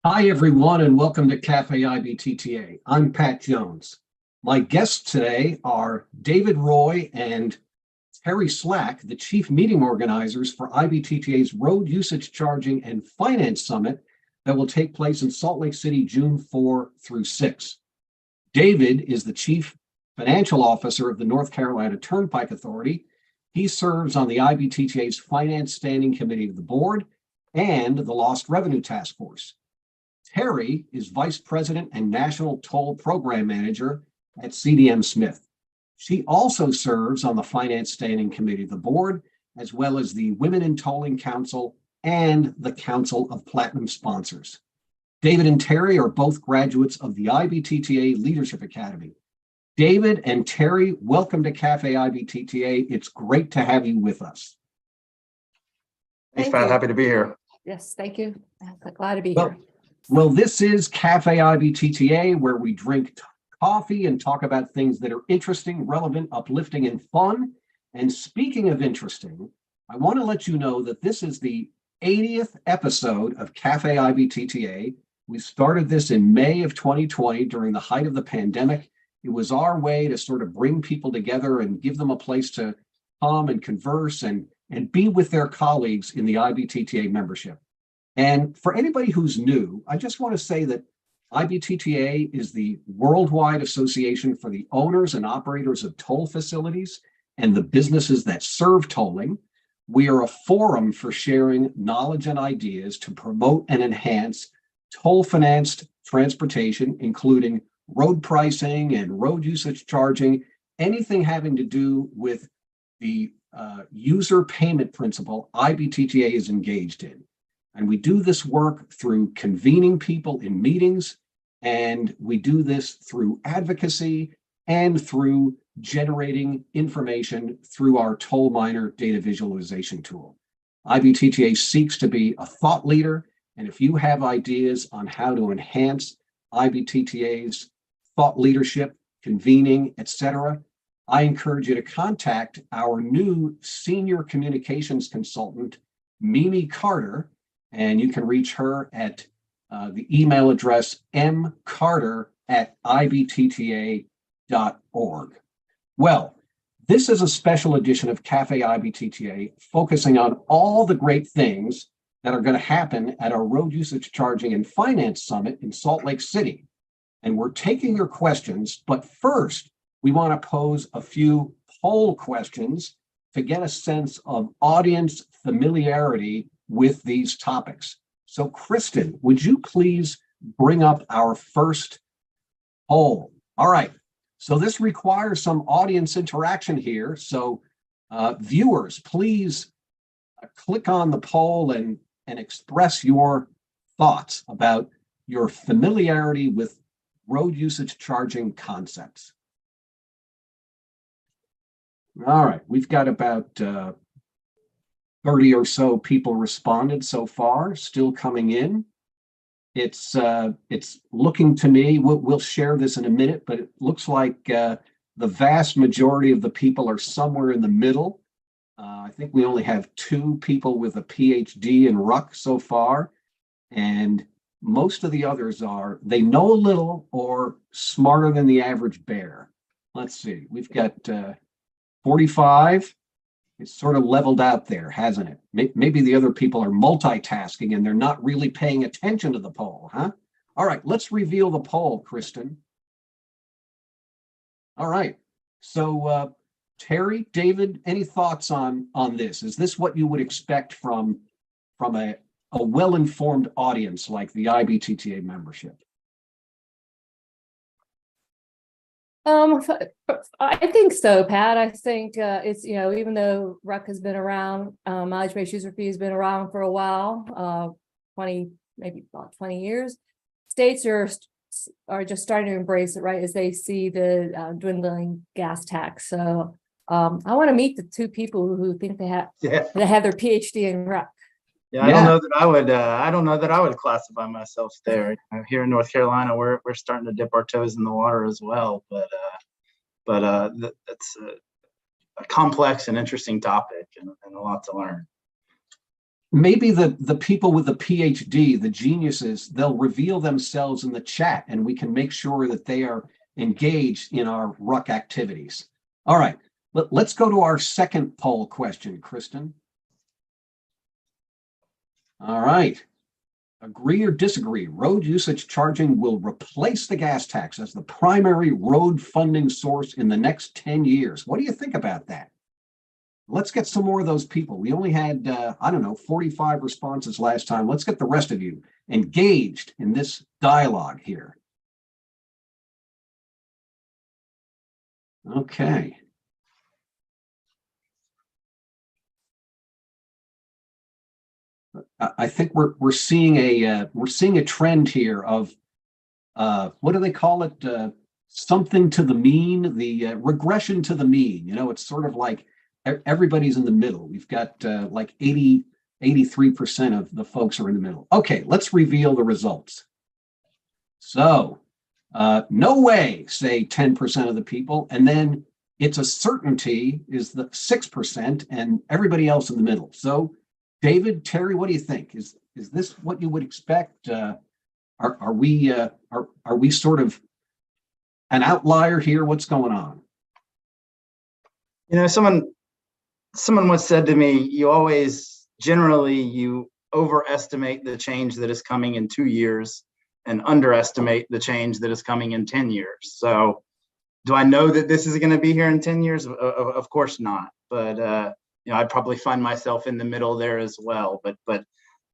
Hi, everyone, and welcome to Café IBTTA. I'm Pat Jones. My guests today are David Roy and Terry Slack, the chief meeting organizers for IBTTA's Road Usage Charging and Finance Summit that will take place in Salt Lake City, June 4 through 6. David is the chief financial officer of the North Carolina Turnpike Authority. He serves on the IBTTA's Finance Standing Committee of the Board and the Lost Revenue Task Force. Terri is Vice President and National Toll Program Manager at CDM Smith. She also serves on the Finance Standing Committee of the Board, as well as the Women in Tolling Council and the Council of Platinum Sponsors. David and Terri are both graduates of the IBTTA Leadership Academy. David and Terri, welcome to Café IBTTA. It's great to have you with us. Thanks, Pat. Happy to be here. Yes, thank you. Glad to be here. Well, this is Café IBTTA, where we drink coffee and talk about things that are interesting, relevant, uplifting, and fun. And speaking of interesting, I want to let you know that this is the 80th episode of Café IBTTA. We started this in May of 2020 during the height of the pandemic. It was our way to sort of bring people together and give them a place to come and converse and be with their colleagues in the IBTTA membership. And for anybody who's new, I just want to say that IBTTA is the worldwide association for the owners and operators of toll facilities and the businesses that serve tolling. We are a forum for sharing knowledge and ideas to promote and enhance toll-financed transportation, including road pricing and road usage charging, anything having to do with the user payment principle IBTTA is engaged in. And we do this work through convening people in meetings, and we do this through advocacy and through generating information through our toll miner data visualization tool. IBTTA seeks to be a thought leader, and if you have ideas on how to enhance IBTTA's thought leadership, convening, etc., I encourage you to contact our new senior communications consultant, Mimi Carter, and you can reach her at the email address mcarter@ibtta.org. Well, this is a special edition of Café IBTTA focusing on all the great things that are going to happen at our Road Usage Charging and Finance Summit in Salt Lake City. And we're taking your questions, but first, we want to pose a few poll questions to get a sense of audience familiarity with these topics. So Kristen, would you please bring up our first poll? All right, so this requires some audience interaction here. So viewers, please click on the poll and express your thoughts about your familiarity with road usage charging concepts. All right, we've got about 30 or so people responded so far, still coming in. It's looking to me, we'll share this in a minute, but it looks like the vast majority of the people are somewhere in the middle. I think we only have 2 people with a PhD in RUC so far, and most of the others they know a little or smarter than the average bear. Let's see, we've got 45. It's sort of leveled out there, hasn't it? Maybe the other people are multitasking and they're not really paying attention to the poll, huh? All right, let's reveal the poll, Kristen. All right, so Terri, David, any thoughts on this? Is this what you would expect from a well-informed audience like the IBTTA membership? I think so, Pat. I think it's, even though RUC has been around, mileage-based user fee has been around for a while, maybe about 20 years. States are just starting to embrace it, right, as they see the dwindling gas tax. So I want to meet the 2 people who think they have their PhD in RUC. Yeah, I don't know that I would. I don't know that I would classify myself there. Here in North Carolina, we're starting to dip our toes in the water as well. But that's a complex and interesting topic, and a lot to learn. maybe the people with the PhD, the geniuses, they'll reveal themselves in the chat and we can make sure that they are engaged in our RUC activities. All right, let's go to our second poll question, Kristen. All right. Agree or disagree, road usage charging will replace the gas tax as the primary road funding source in the next 10 years. What do you think about that? Let's get some more of those people. We only had, I don't know, 45 responses last time. Let's get the rest of you engaged in this dialogue here. Okay. I think we're seeing a trend here of what do they call it? Something to the mean, the regression to the mean. You know, it's sort of like everybody's in the middle. We've got like 83% of the folks are in the middle. Okay, let's reveal the results. So no way, say 10% of the people, and then it's a certainty is the 6% and everybody else in the middle. So David, Terry, what do you think? Is this what you would expect? Are we sort of an outlier here? What's going on? You know, someone once said to me, you overestimate the change that is coming in 2 years and underestimate the change that is coming in 10 years. So do I know that this is going to be here in 10 years? Of course not. But you know, I'd probably find myself in the middle there as well. But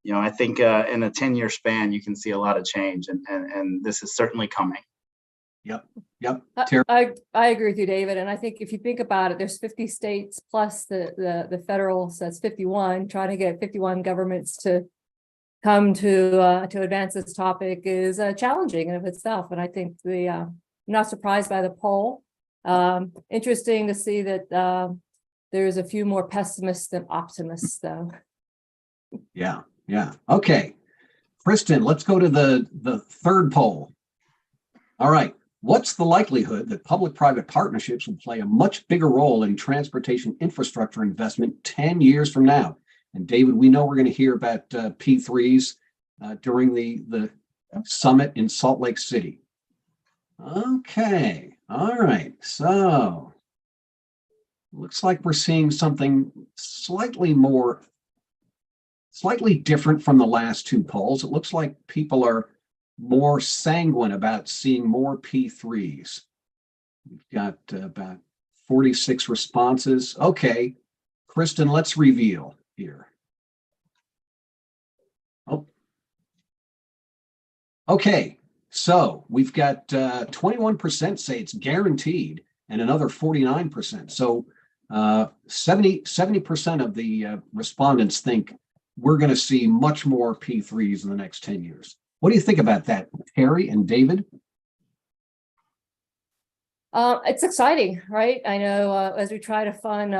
you know, I think in a 10-year span, you can see a lot of change, and this is certainly coming. Yep. I agree with you, David. And I think if you think about it, there's 50 states plus the federal, so that's 51. Trying to get 51 governments to come to advance this topic is challenging in of itself. And I think I'm not surprised by the poll. Interesting to see that there's a few more pessimists than optimists, though. Yeah. Okay. Kristen, let's go to the third poll. All right. What's the likelihood that public-private partnerships will play a much bigger role in transportation infrastructure investment 10 years from now? And David, we know we're going to hear about P3s during the summit in Salt Lake City. Okay. All right. So looks like we're seeing something slightly different from the last two polls. It looks like people are more sanguine about seeing more P3s. We've got about 46 responses. Okay, Kristen, let's reveal here. Oh, okay. So we've got 21% say it's guaranteed and another 49%. So 70% of the respondents think we're going to see much more P3s in the next 10 years. What do you think about that, Terry and David? It's exciting, right? I know as we try to fund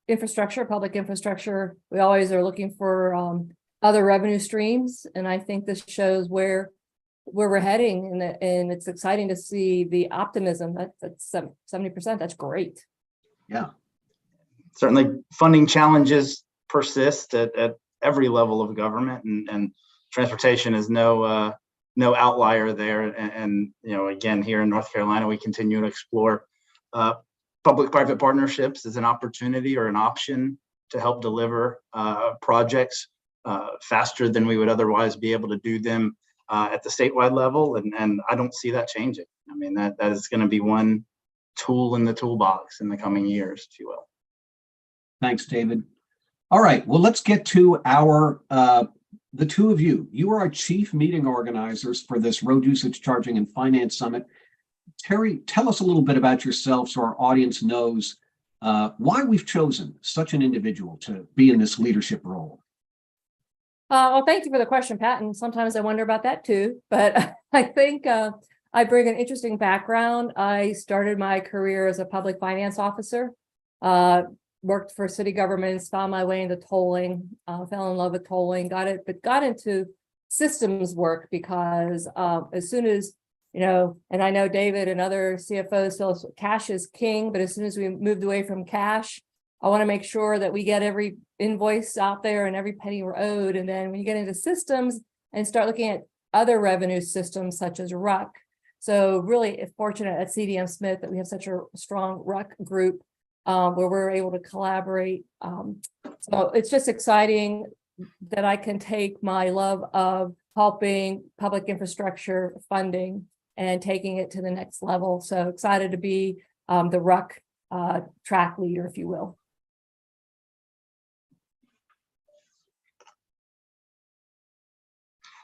infrastructure, public infrastructure, we always are looking for other revenue streams. And I think this shows where we're heading, and it's exciting to see the optimism. That's 70%. That's great. Yeah. Certainly funding challenges persist at every level of government, and transportation is no outlier there. And you know, again, here in North Carolina, we continue to explore public-private partnerships as an opportunity or an option to help deliver projects faster than we would otherwise be able to do them at the statewide level. And I don't see that changing. I mean, that is going to be one tool in the toolbox in the coming years, if you will. Thanks, David. All right, well, let's get to our the two of you. You are our chief meeting organizers for this Road Usage Charging and Finance Summit. Terry, tell us a little bit about yourself so our audience knows why we've chosen such an individual to be in this leadership role. Well, thank you for the question, Pat. And sometimes I wonder about that too. But I think I bring an interesting background. I started my career as a public finance officer, worked for city governments, found my way into tolling, fell in love with tolling, got into systems work because as soon as, you know, and I know David and other CFOs feel cash is king, but as soon as we moved away from cash, I want to make sure that we get every invoice out there and every penny we're owed. And then when you get into systems and start looking at other revenue systems such as RUC. So really fortunate at CDM Smith that we have such a strong RUC group where we're able to collaborate. So it's just exciting that I can take my love of helping public infrastructure funding and taking it to the next level. So excited to be the RUC track leader, if you will.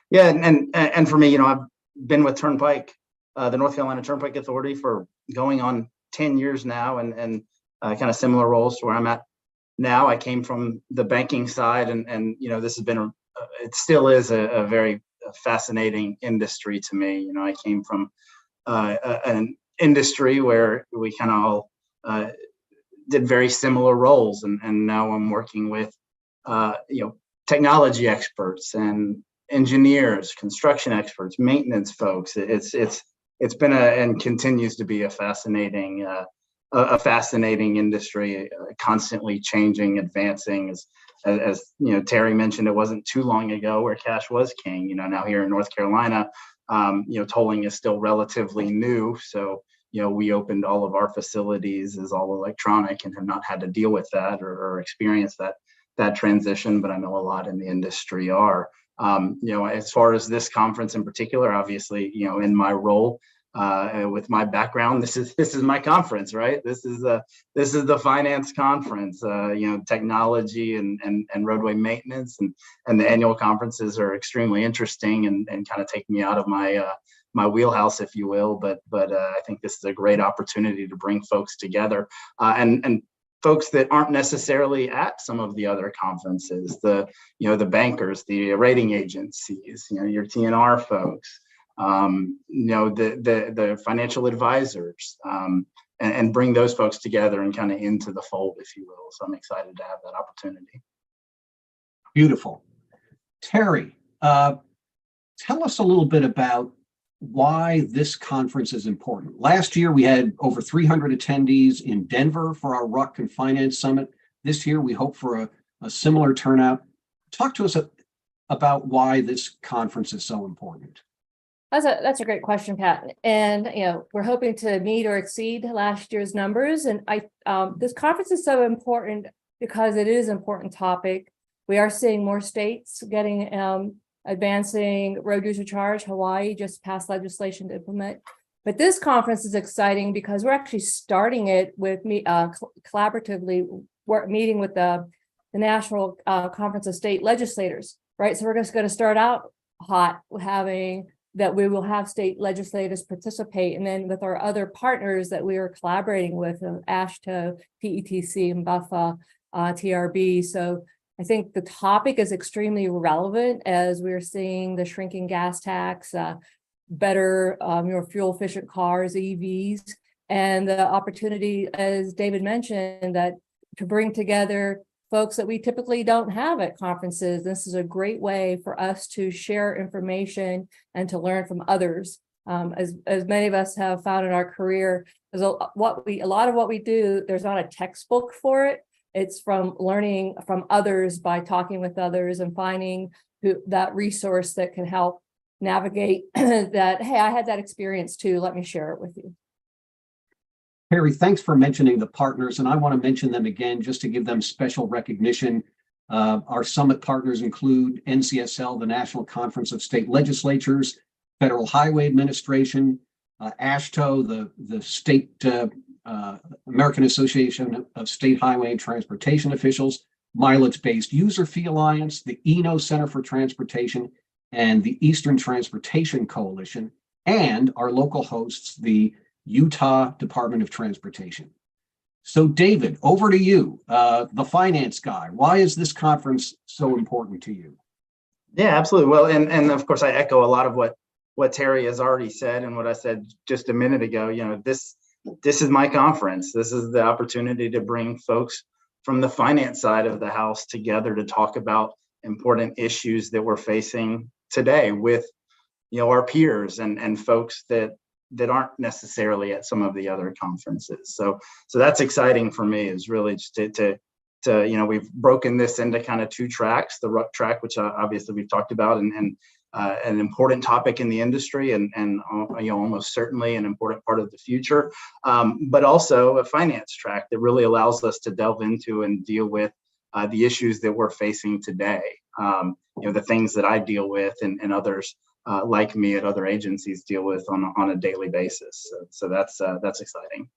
Yeah, and for me, you know, I've been with Turnpike, the North Carolina Turnpike Authority, for going on 10 years now, and kind of similar roles to where I'm at now. I came from the banking side, and you know, this has been it still is a very fascinating industry to me. You know, I came from an industry where we kind of all did very similar roles, and now I'm working with you know, technology experts and engineers, construction experts, maintenance folks. It's been and continues to be a fascinating industry, constantly changing, advancing. As you know, Terry mentioned, it wasn't too long ago where cash was king. You know, now here in North Carolina, you know, tolling is still relatively new. So, you know, we opened all of our facilities as all electronic and have not had to deal with that or experience that transition. But I know a lot in the industry are. You know, as far as this conference in particular, obviously, you know, in my role, with my background, this is my conference, right? This is the finance conference. You know, technology and roadway maintenance and the annual conferences are extremely interesting and kind of take me out of my wheelhouse, if you will. But I think this is a great opportunity to bring folks together and folks that aren't necessarily at some of the other conferences, you know, the bankers, the rating agencies, you know, your TNR folks, you know, the financial advisors, and bring those folks together and kind of into the fold, if you will. So I'm excited to have that opportunity. Beautiful. Terry, tell us a little bit about why this conference is important. Last year, we had over 300 attendees in Denver for our RUC and Finance Summit. This year, we hope for a similar turnout. Talk to us about why this conference is so important. That's a great question, Pat. And you know, we're hoping to meet or exceed last year's numbers. And this conference is so important because it is an important topic. We are seeing more states getting advancing road user charge. Hawaii just passed legislation to implement. But this conference is exciting because we're actually starting it with collaboratively meeting with the National Conference of State Legislators, right? So we're just going to start out hot having that we will have state legislators participate, and then with our other partners that we are collaborating with, AASHTO, PETC, and BUFFA, TRB. So I think the topic is extremely relevant as we're seeing the shrinking gas tax, better, more fuel efficient cars, EVs, and the opportunity, as David mentioned, that to bring together folks that we typically don't have at conferences. This is a great way for us to share information and to learn from others. As many of us have found in our career, a lot of what we do, there's not a textbook for it. It's from learning from others by talking with others and finding that resource that can help navigate that. Hey, I had that experience too. Let me share it with you. Terri, thanks for mentioning the partners, and I want to mention them again just to give them special recognition. Our summit partners include NCSL, the National Conference of State Legislatures, Federal Highway Administration, AASHTO, the state American Association of State Highway and Transportation Officials, Mileage-Based User Fee Alliance, the ENO Center for Transportation, and the Eastern Transportation Coalition, and our local hosts, the Utah Department of Transportation. So David, over to you, the finance guy. Why is this conference so important to you? Yeah, absolutely. Well, and of course I echo a lot of what Terri has already said and what I said just a minute ago. You know, this is my conference. This is the opportunity to bring folks from the finance side of the house together to talk about important issues that we're facing today with, you know, our peers and folks that aren't necessarily at some of the other conferences. So that's exciting for me, is really just to we've broken this into kind of two tracks, the RUC track, which obviously we've talked about, and an important topic in the industry, and almost certainly an important part of the future, but also a finance track that really allows us to delve into and deal with the issues that we're facing today. The things that I deal with and others like me at other agencies deal with on a daily basis. So that's exciting.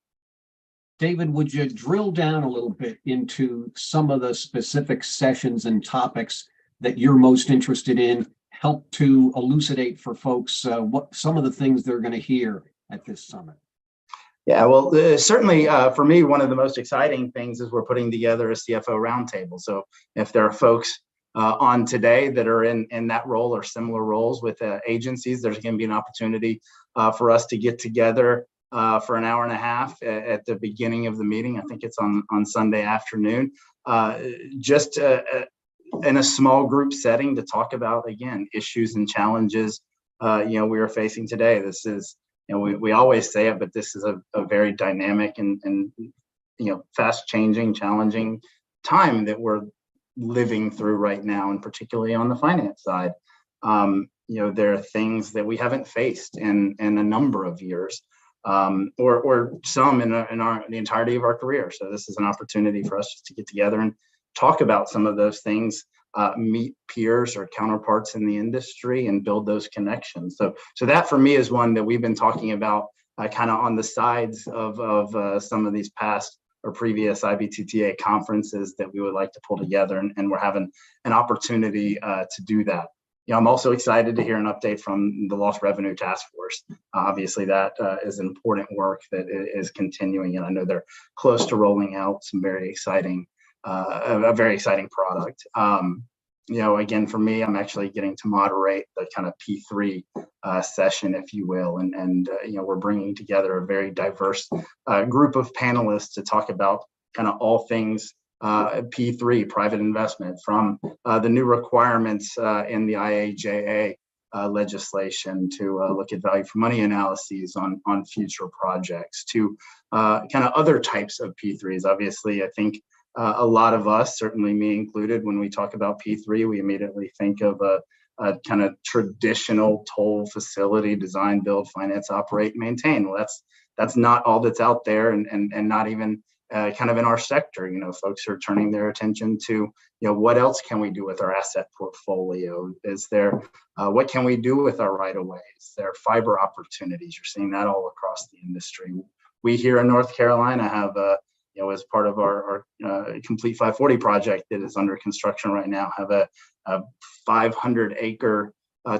David, would you drill down a little bit into some of the specific sessions and topics that you're most interested in? Help to elucidate for folks what some of the things they're going to hear at this summit. Yeah, well, certainly for me, one of the most exciting things is we're putting together a CFO roundtable. So if there are folks on today that are in that role or similar roles with agencies, there's going to be an opportunity for us to get together for an hour and a half at the beginning of the meeting. I think it's on Sunday afternoon, just in a small group setting to talk about, again, issues and challenges we are facing today. This is, we always say it, but this is a very dynamic and fast changing, challenging time that we're living through right now, and particularly on the finance side. There are things that we haven't faced in a number of years, or some in the entirety of our career. So this is an opportunity for us just to get together and talk about some of those things, meet peers or counterparts in the industry, and build those connections. So that for me is one that we've been talking about kind of on the sides of some of these past or previous IBTTA conferences that we would like to pull together, and we're having an opportunity to do that. I'm also excited to hear an update from the Lost Revenue Task Force. Obviously, that is important work that is continuing, and I know they're close to rolling out some very exciting, a very exciting product. Again, for me, I'm actually getting to moderate the kind of P3 session, if you will, and we're bringing together a very diverse group of panelists to talk about kind of all things P3, private investment, from the new requirements in the IAJA legislation to look at value for money analyses on future projects, to kind of other types of P3s. Obviously, I think a lot of us, certainly me included, when we talk about P3, we immediately think of a kind of traditional toll facility: design, build, finance, operate, maintain. Well, that's not all that's out there, and not even kind of in our sector. Folks are turning their attention to, what else can we do with our asset portfolio? Is there, what can we do with our right-of-ways? There are fiber opportunities. You're seeing that all across the industry. We here in North Carolina have as part of our Complete 540 project that is under construction right now, have a 500-acre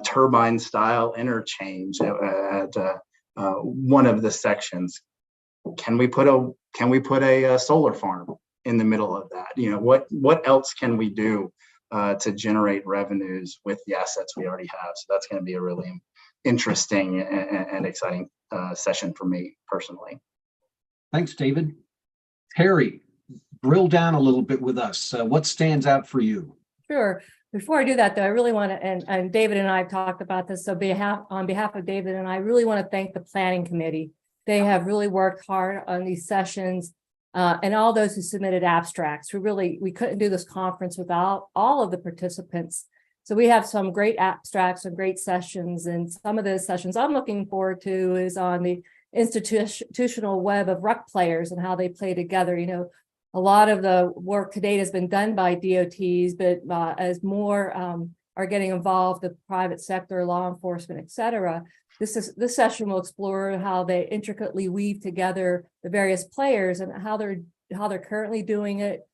turbine-style interchange at one of the sections. Can we put a solar farm in the middle of that? What else can we do to generate revenues with the assets we already have? So that's going to be a really interesting and exciting session for me personally. Thanks, David. Terri, drill down a little bit with us. What stands out for you? Sure. Before I do that, though, I really want to, and David and I have talked about this, so on behalf of David and I really want to thank the planning committee. They have really worked hard on these sessions, and all those who submitted abstracts. We couldn't do this conference without all of the participants. So we have some great abstracts and great sessions, and some of those sessions I'm looking forward to is on the institutional web of RUC players and how they play together. A lot of the work to date has been done by DOTs, but as more are getting involved, the private sector, law enforcement, et cetera, this session will explore how they intricately weave together the various players and how they're currently doing it,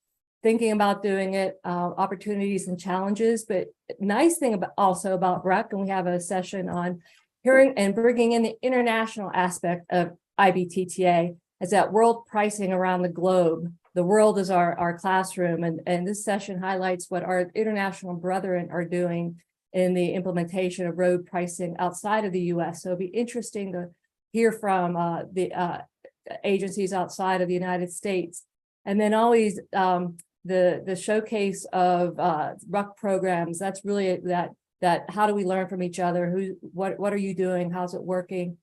thinking about doing it, opportunities and challenges. But nice thing also about RUC, and we have a session on hearing and bringing in the international aspect of IBTTA, is that world pricing around the globe. The world is our classroom, and this session highlights what our international brethren are doing in the implementation of road pricing outside of the U.S. So it'll be interesting to hear from the agencies outside of the United States. And then always the showcase of RUC programs. That's really that how do we learn from each other? What are you doing? How's it working?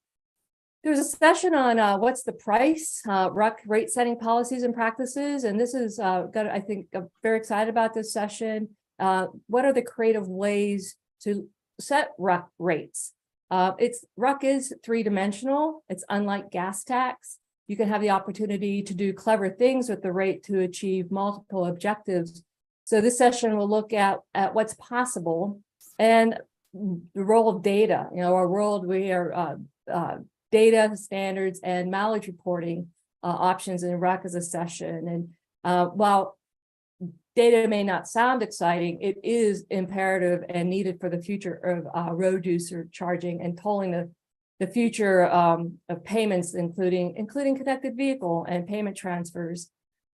There's a session on what's the price, RUC rate setting policies and practices. And this is I think I'm very excited about this session. What are the creative ways to set RUC rates? RUC is three-dimensional. It's unlike gas tax. You can have the opportunity to do clever things with the rate to achieve multiple objectives. So this session will look at what's possible and the role of data. Our world, we are data standards and mileage reporting options in RUC as a session. And while data may not sound exciting, it is imperative and needed for the future of road user charging and tolling the future of payments, including connected vehicle and payment transfers.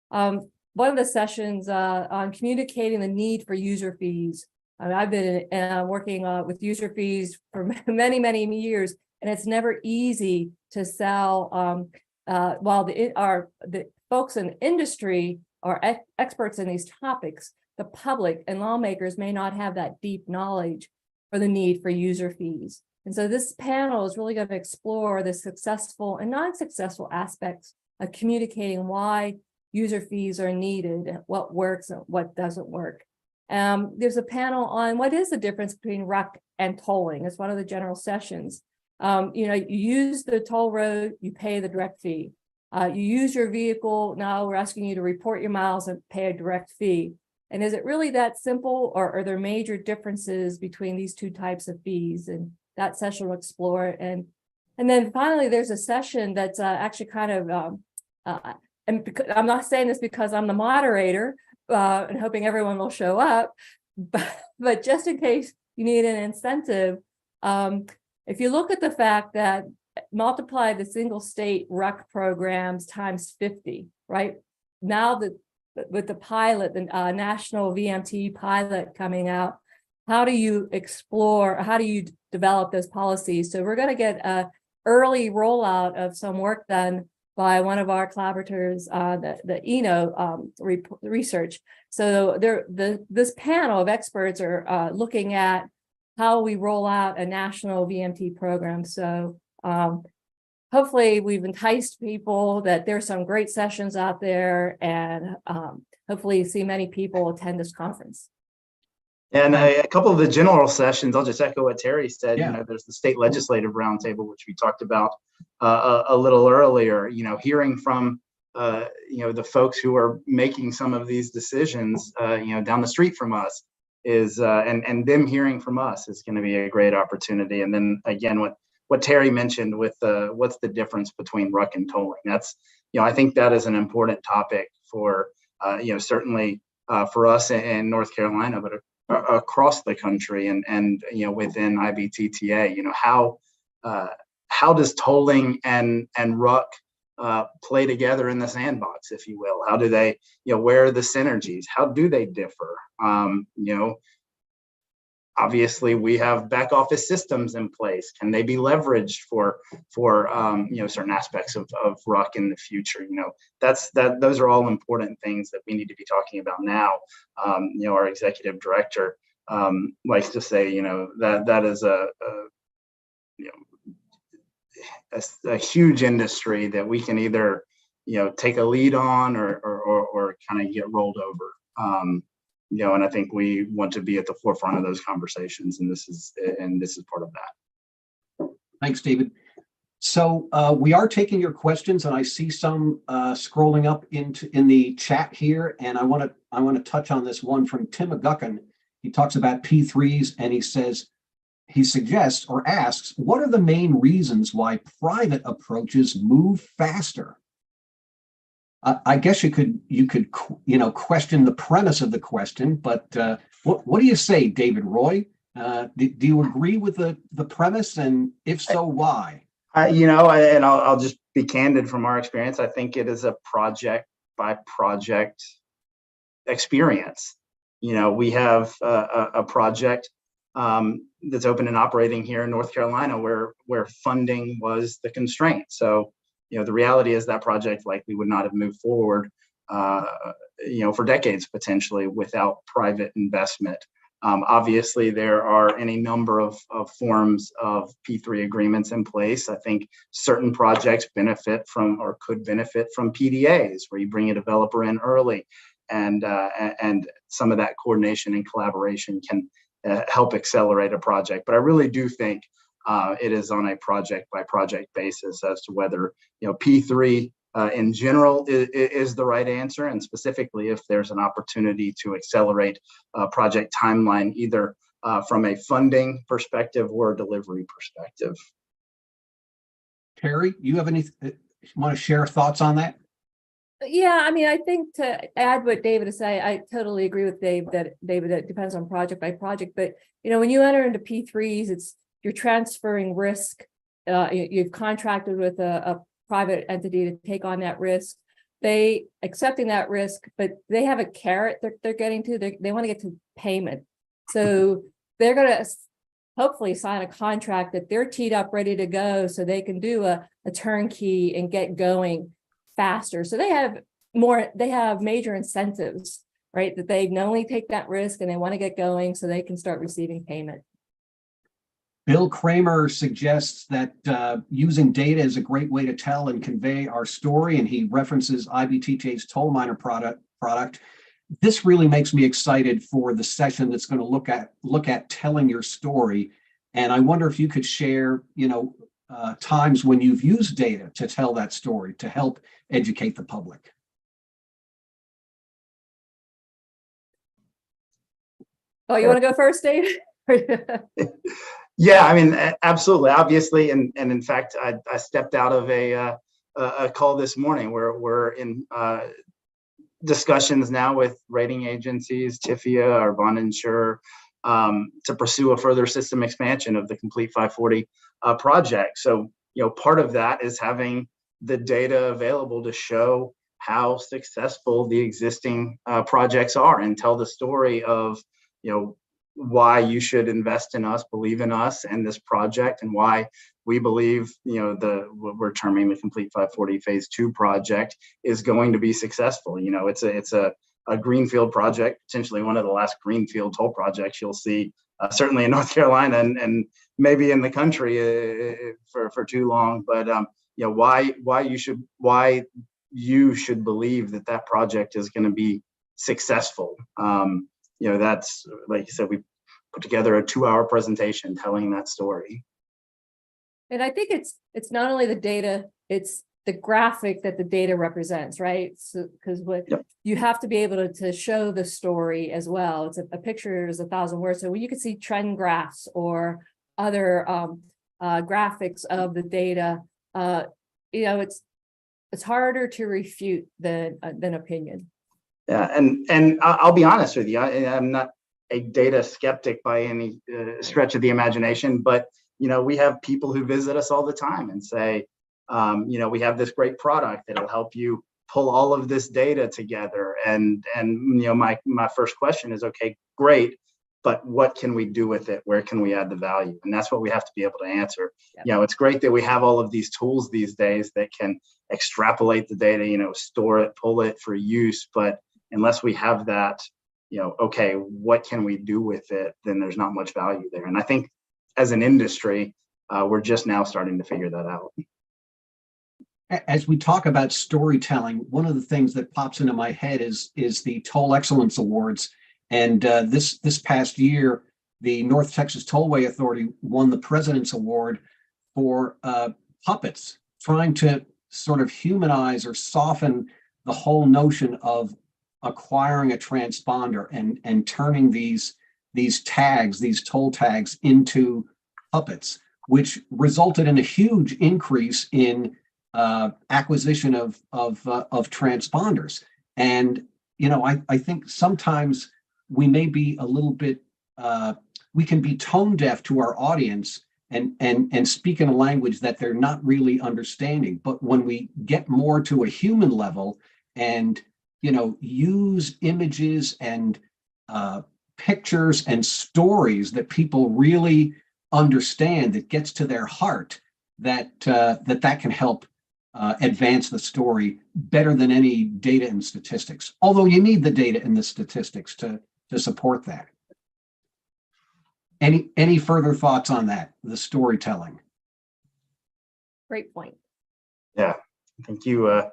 One of the sessions on communicating the need for user fees. I've been working with user fees for many, many years, and it's never easy to sell while the folks in the industry are experts in these topics. The public and lawmakers may not have that deep knowledge for the need for user fees. And so this panel is really going to explore the successful and non-successful aspects of communicating why user fees are needed, what works and what doesn't work. There's a panel on what is the difference between RUC and tolling. It's one of the general sessions. You use the toll road, you pay the direct fee. You use your vehicle, now we're asking you to report your miles and pay a direct fee. And is it really that simple, or are there major differences between these two types of fees? And that session will explore it. And then finally, there's a session that's actually kind of, and I'm not saying this because I'm the moderator and hoping everyone will show up, but just in case you need an incentive, if you look at the fact that multiply the single state RUC programs times 50, right? Now with the pilot, the national VMT pilot coming out, how do you develop those policies? So we're going to get an early rollout of some work done by one of our collaborators, the research. So this panel of experts are looking at how we roll out a national VMT program. So hopefully we've enticed people that there's some great sessions out there, and hopefully see many people attend this conference. And a couple of the general sessions, I'll just echo what Terry said. Yeah. There's the state legislative roundtable, which we talked about a little earlier. Hearing from the folks who are making some of these decisions, down the street from us is, and them hearing from us is going to be a great opportunity. And then again, what Terry mentioned with what's the difference between RUC and tolling? That's, I think that is an important topic for, certainly for us in North Carolina, but across the country and within IBTTA, how does tolling and RUC play together in the sandbox, if you will? How do they, where are the synergies? How do they differ? Obviously we have back office systems in place. Can they be leveraged for certain aspects of RUC in the future? Those are all important things that we need to be talking about now. Our executive director likes to say, that is a huge industry that we can either, take a lead on or kind of get rolled over. And I think we want to be at the forefront of those conversations, and this is part of that. Thanks, David. So we are taking your questions, and I see some scrolling up in the chat here, and I want to touch on this one from Tim McGuckin. He talks about P3s, and he suggests or asks, what are the main reasons why private approaches move faster? I guess you could question the premise of the question, but what do you say, David Roy? Do you agree with the premise, and if so, why? And I'll just be candid from our experience. I think it is a project by project experience. We have a project that's open and operating here in North Carolina where funding was the constraint. So the reality is that project likely would not have moved forward, for decades potentially without private investment. Obviously, there are any number of forms of P3 agreements in place. I think certain projects benefit from or could benefit from PDAs, where you bring a developer in early, and some of that coordination and collaboration can help accelerate a project. But I really do think it is on a project by project basis as to whether P3 in general is the right answer, and specifically if there's an opportunity to accelerate a project timeline, either from a funding perspective or a delivery perspective. Terri, you have any want to share thoughts on that? Yeah, I mean, I think to add what David is saying, I totally agree with David that it depends on project by project. But when you enter into P3s, you're transferring risk. You've contracted with a private entity to take on that risk. They accepting that risk, but they have a carrot that they're getting to. They want to get to payment. So they're going to hopefully sign a contract that they're teed up, ready to go, so they can do a turnkey and get going faster. So they have major incentives, right? That they not only take that risk and they want to get going so they can start receiving payment. Bill Kramer suggests that using data is a great way to tell and convey our story, and he references IBTTA's toll miner product. This really makes me excited for the session that's going to look at telling your story. And I wonder if you could share, times when you've used data to tell that story to help educate the public. Oh, you want to go first, Dave? Yeah, I mean, absolutely, obviously, and in fact, I stepped out of a call this morning where we're in discussions now with rating agencies, TIFIA, our bond insurer, to pursue a further system expansion of the Complete 540 project. So, part of that is having the data available to show how successful the existing projects are and tell the story of, why you should invest in us, believe in us and this project, and why we believe, what we're terming the Complete 540 Phase 2 project is going to be successful. It's a greenfield project, potentially one of the last greenfield toll projects you'll see, certainly in North Carolina and maybe in the country for too long. But why you should believe that project is going to be successful. That's, like you said, we put together a 2-hour presentation telling that story. And I think it's not only the data, it's the graphic that the data represents, right? So, because you have to be able to show the story as well. It's a picture is 1,000 words. So when you can see trend graphs or other graphics of the data, it's harder to refute than opinion. Yeah, and I'll be honest with you, I'm not a data skeptic by any stretch of the imagination, but we have people who visit us all the time and say, we have this great product that'll help you pull all of this data together. And my first question is, okay, great, but what can we do with it? Where can we add the value? And that's what we have to be able to answer. Yep. It's great that we have all of these tools these days that can extrapolate the data, store it, pull it for use, but unless we have that, okay, what can we do with it? Then there's not much value there. And I think as an industry, we're just now starting to figure that out. As we talk about storytelling, one of the things that pops into my head is the Toll Excellence Awards. And this past year, the North Texas Tollway Authority won the President's Award for puppets, trying to sort of humanize or soften the whole notion of acquiring a transponder and turning these tags, these toll tags, into puppets, which resulted in a huge increase in acquisition of transponders. And I think sometimes we may be a little bit we can be tone deaf to our audience and speak in a language that they're not really understanding. But when we get more to a human level and use images and pictures and stories that people really understand, that gets to their heart, that can help advance the story better than any data and statistics. Although you need the data and the statistics to support that. Any further thoughts on that, the storytelling? Great point. Yeah, I think you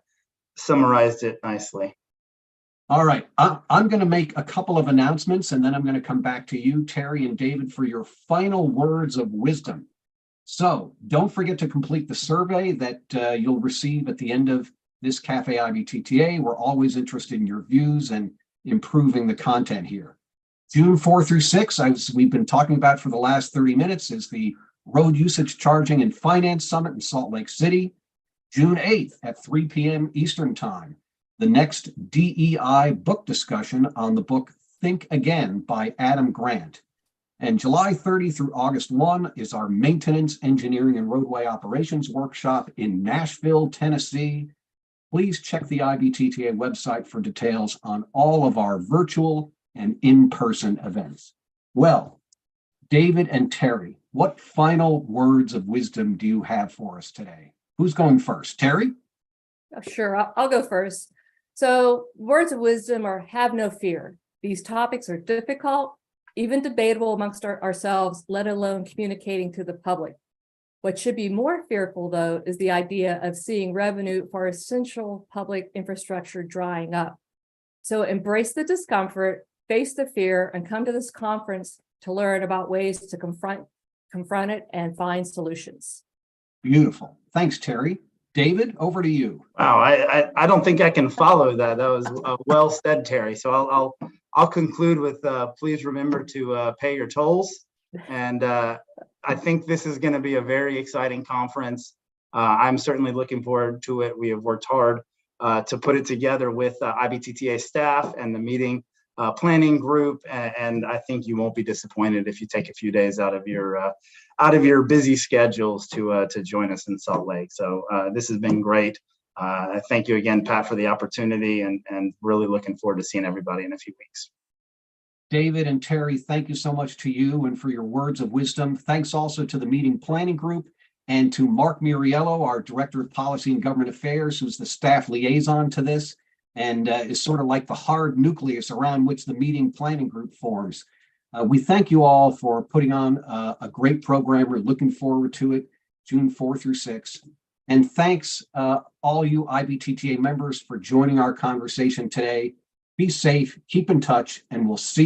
summarized it nicely. All right, I'm going to make a couple of announcements, and then I'm going to come back to you, Terry and David, for your final words of wisdom. So don't forget to complete the survey that you'll receive at the end of this Café IBTTA. We're always interested in your views and improving the content here. June 4 through 6, as we've been talking about for the last 30 minutes, is the Road Usage Charging and Finance Summit in Salt Lake City. June 8th at 3 p.m. Eastern Time, the next DEI book discussion on the book Think Again by Adam Grant. And July 30 through August 1 is our Maintenance, Engineering, and Roadway Operations Workshop in Nashville, Tennessee. Please check the IBTTA website for details on all of our virtual and in-person events. Well, David and Terry, what final words of wisdom do you have for us today? Who's going first? Terry? Sure, I'll go first. So words of wisdom are have no fear. These topics are difficult, even debatable amongst ourselves, let alone communicating to the public. What should be more fearful, though, is the idea of seeing revenue for essential public infrastructure drying up. So embrace the discomfort, face the fear, and come to this conference to learn about ways to confront it and find solutions. Beautiful. Thanks, Terry. David, over to you. Wow, I don't think I can follow that. That was well said, Terry. So I'll conclude with please remember to pay your tolls. And I think this is going to be a very exciting conference. I'm certainly looking forward to it. We have worked hard to put it together with IBTTA staff and the meeting planning group, and I think you won't be disappointed if you take a few days out of your busy schedules to join us in Salt Lake. So this has been great. Thank you again, Pat, for the opportunity, and really looking forward to seeing everybody in a few weeks. David and Terry, thank you so much to you and for your words of wisdom. Thanks also to the meeting planning group and to Mark Muriello, our Director of Policy and Government Affairs, who's the staff liaison to this and is sort of like the hard nucleus around which the meeting planning group forms. We thank you all for putting on a great program. We're looking forward to it, June 4 through 6. And thanks all you IBTTA members for joining our conversation today. Be safe, keep in touch, and we'll see